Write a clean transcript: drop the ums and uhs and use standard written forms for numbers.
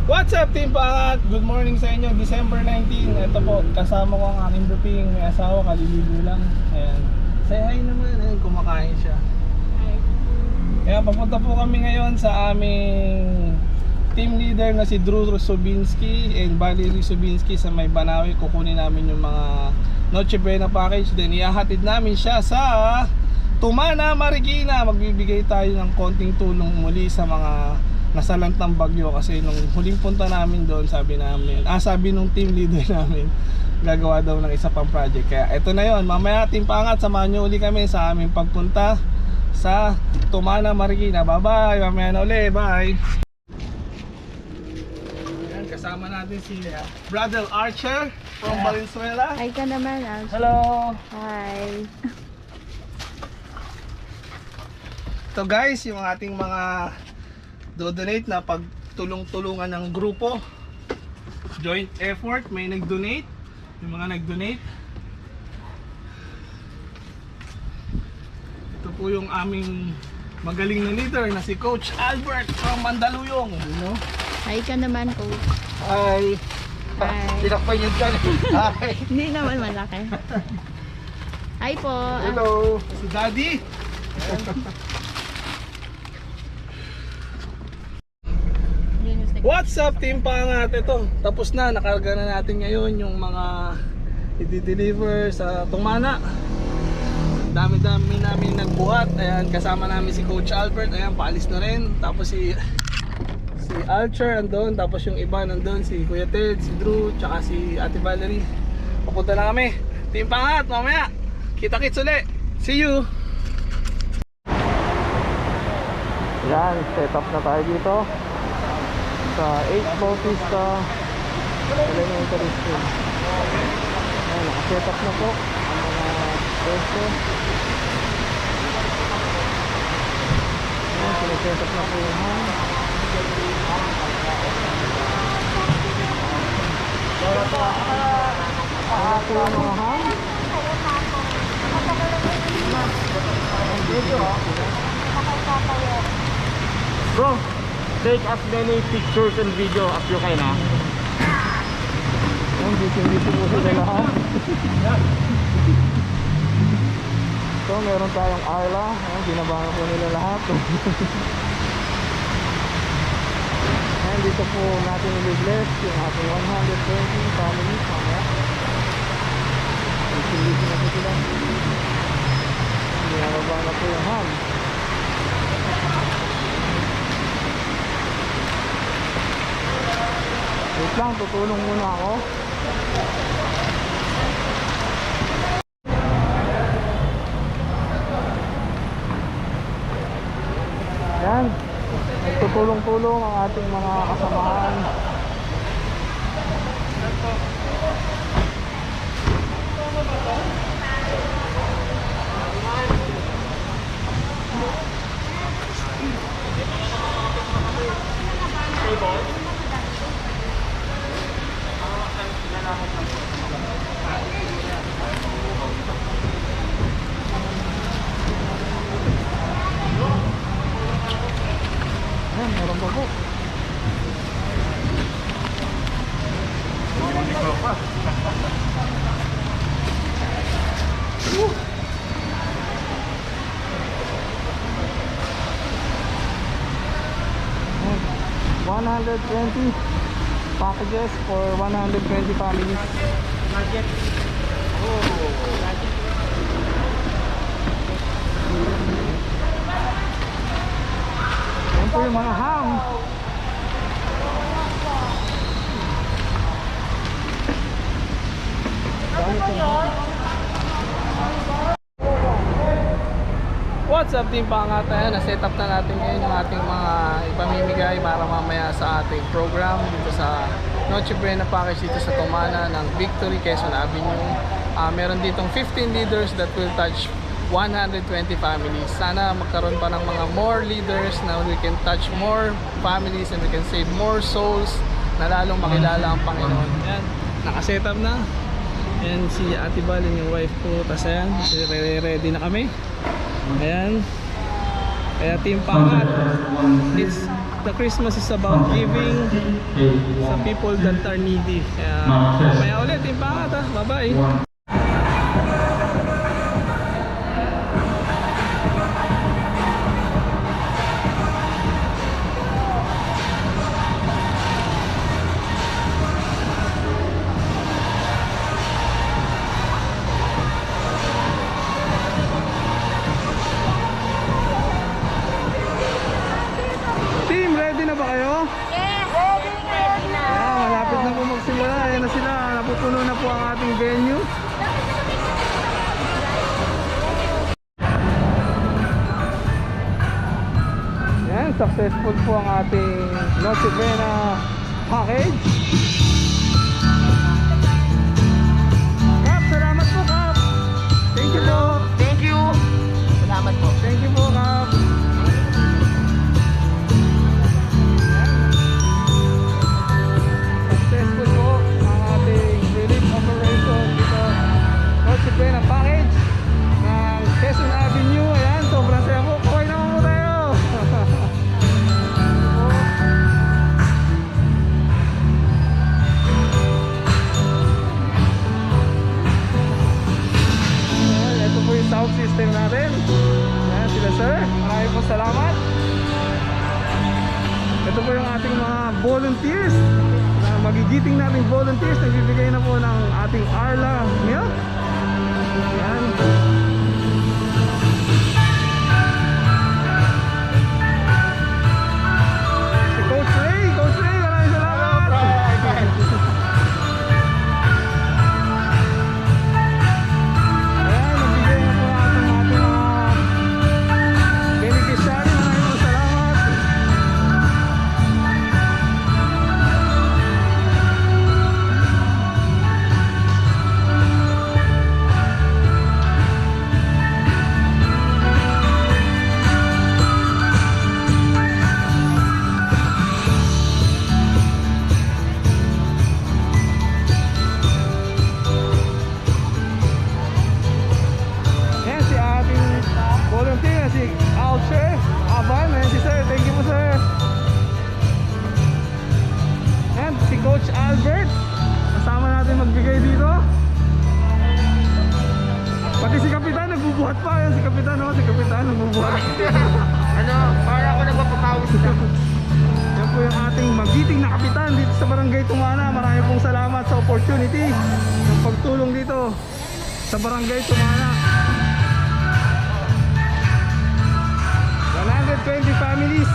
What's up, Team Pangat? Good morning sa inyo, December 19. Ito po, kasama ko ang aking buping. May asawa, kaliligo lang. Ayan. Say hi naman, ayan, kumakain siya. Hi. Kaya papunta po kami ngayon sa aming team leader na si Drew Sobinski and Valerie Sobinski sa May Banawi. Kukunin namin yung mga Noche Buena package. Then ihahatid namin siya sa Tumana, Marikina. Magbibigay tayo ng konting tulong muli sa mga nasalantang bagyo, kasi nung huling punta namin doon, sabi nung team leader namin gagawa daw ng isa pang project. Kaya eto na yon, mamaya Team Pangat, samahan nyo uli kami sa aming pagpunta sa Tumana, Marikina. Bye bye, mamaya na uli, bye. Yan, kasama natin si Brother Archer from Valenzuela. Hi ka naman, Alf. Hello. Hi. So guys, yung ating mga do-donate na pagtulong-tulungan ng grupo, joint effort, may nag-donate, yung mga nag-donate. Ito po yung aming magaling na leader na si Coach Albert from Mandaluyong, you know? Hi ka naman, Coach. Hi. Hi. Tinakpan yun dyan. Hi. Hindi naman malaki. Hi po. Hello. Si Daddy. What's up, Team Pangat? Ito, tapos na, nakarga na natin ngayon yung mga i-deliver sa Tumana. Dami-dami namin nagbuhat. Ayan, kasama namin si Coach Albert. Ayan, paalis na rin. Tapos si Archer andun. Tapos yung iba nandun, si Kuya Ted, si Drew, tsaka si Ate Valerie. Papunta na kami. Team Pangat, mamaya kita-kits ulit. See you! Yan, set up na tayo dito sa 8 Bautista Elementary School. Ayan, nakaset up na po ang mga pwesto. Ayan, sinaset up na po yung ham. Ayan po yung mga ham. Bro, take as many pictures and video as you can, ha? Ayan, busy po sila lahat. So, meron tayong Arla. Ayan, binabangan po nila lahat. Ayan, dito po natin i-bless yung ating 120 families. Mamaya busy na po sila. Binababa na po yung ham. Wait lang, tutulong muna ako. Yan, nagtutulong-tulong ang ating mga kasamahan. Ayan, meron pa po. Ayan, 120 packages for 120 families. Yan po yung mga ham. What's up, Team Pangat? Ayan, na-set up na natin ngayon yung ating mga ipamimigay para mamaya sa ating program dito sa Noche Buena package dito sa Tumana ng Victory, Quezon Avenue. Meron ditong 15 leaders that will touch 120 families. Sana magkaroon pa ng mga more leaders na we can touch more families and we can save more souls na lalong makilala ang Panginoon. Ayan, nakaset up na. Ayan si Ate Balin, yung wife ko. Tapos ayan, ready na kami. Ayan. Kaya Team Pangat, it's the Christmas is about giving sa people that are needy. Kaya maya ulit, impangat ha. Bye-bye. Team, ready na ba kayo? Yes! Ready na! Ayan, malapit na po magsimula. Ayan na sila. Napupuno na po ang ating venue. Ayan, successful po ang ating Noche Buena package. Kap, salamat po Kap. Thank you po. Thank you. Salamat po. Thank you po Kap. Successful po ang ating relief operation dito. Noche Buena package ng Quezon Avenue. Ayan, sobrang saya po. Kuhay naman po tayo. Ayan, ito po yung sound system natin. Ayan sila sir. Maraming po salamat. Ito po yung ating mga volunteers na magigiting nating volunteers. Nagbibigay na po ng ating Arla milk. Ayan. Si Coach Ray, maraming salamat. Ayan, nagbigay na po natin ng ating mga beneficiary. Maraming po salamat. Ayan si ating volunteer na si Alcher Aban. Ayan si sir, thank you po sir. Ayan si Coach Albert, kasama natin magbigay dito. Pati si Kapitan nagbubuhat pa. Ayan si Kapitan, no? Si Kapitan nagbubuhat. Ano, para ako nagpapakawis na. Yan po yung ating magiting na kapitan dito sa Barangay Tumana. Maraming pong salamat sa opportunity ng pagtulong dito sa Barangay Tumana. 120 families